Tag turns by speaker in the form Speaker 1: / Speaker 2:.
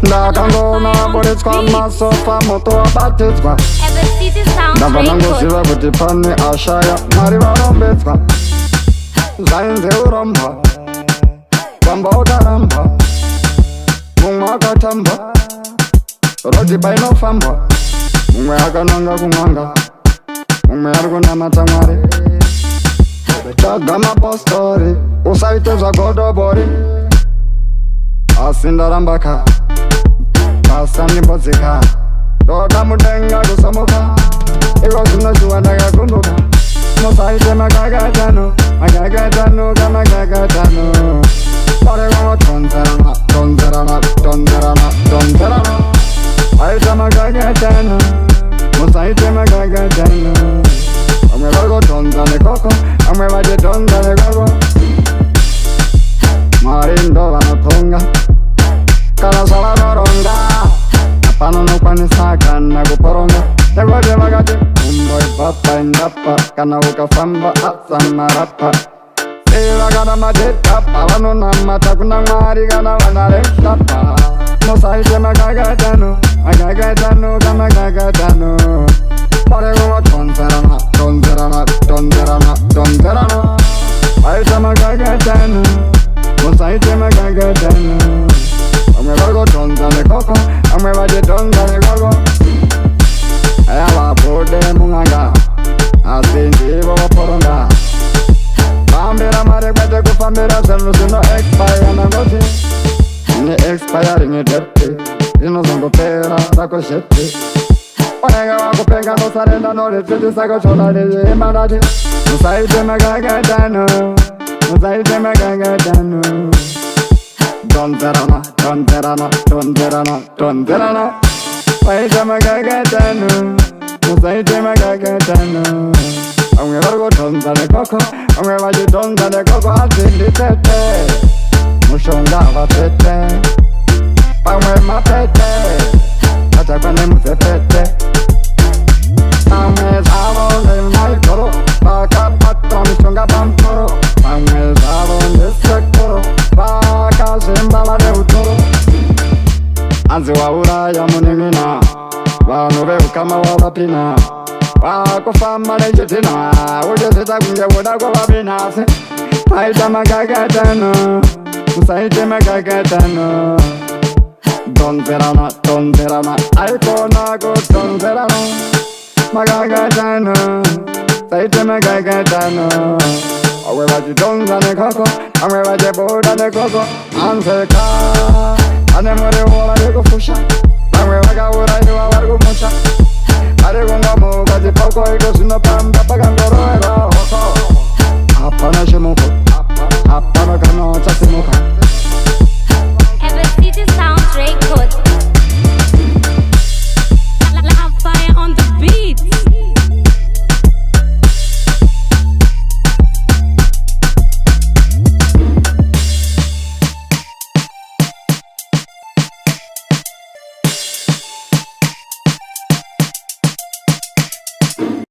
Speaker 1: ndakangona buritswa masofa moto wabatidzwa ndabva nangoziva kuti pane ashaya mwari varombedzwa zvainze uromba kwamba wakaramba mumwe akatamba rodhiba inofambwa mumwe akananga kumwanga mumwe ari kunamata mwari tsvaga mapostori usaite zvagodobori asi ndaramba ka pasandimbodzika ndoda mudenga kusomoka iko zvinozviwa ndakakunduka musaite makakatano makakatano kamakakatano parekotonzerana tonzerana tonzerana tonzerana aita makakatano musaite makakatano amwe varikotonza nekoko amwe vachitonza nekoko mwari ndo vanotonga kana zvavanoronga hapana unokwanisa kana kuporonga nekuti vakati umboibvapa indapa kana ukafamba atsamarapa sevakana madhetapa vanonamata kuna mwari kana vana remshapa musaite makakatano makakatano kamakakatano parekovatonzerana tonzerana tonzerana tonzerana aita makakatano musaite makakatano amwe varikotonza nekoko amwe vachitonza nekoko aya vabude mung'anga asi ndivo vaporonga fambira mari kwete kufambira zvinhu zvino expire nangoti ne-expiring date inozongopera rakozhete unenge wakupenga nosarenda noritsiti saka chona nezveimba ndati musaite makakatano musaite makakatano tonzerana tonzerana tonzerana tonzerana waite makakatano musaite makakatano amwe varikotonza nekoko amwe vachitonza nekoko asi nditete mushonga vatete pamwe mapete atakwa nemuzepete pamwe zvavo nemaikoro vakapata mishonga pamusoro pamwe zvavo ndesekoro vakazvimba vane utoro anzi wauraya munin'ina vanhu veukama wavapina vakufamba nechidhina uchizvita kunge voda kwavapinasi aita makakatano musaite makakatano tonzerana tonzerana aikona kutonzerana makakatano saite makakatano amwe vachitonza nekoko amwe vachibuda nekoko anzeka ane muri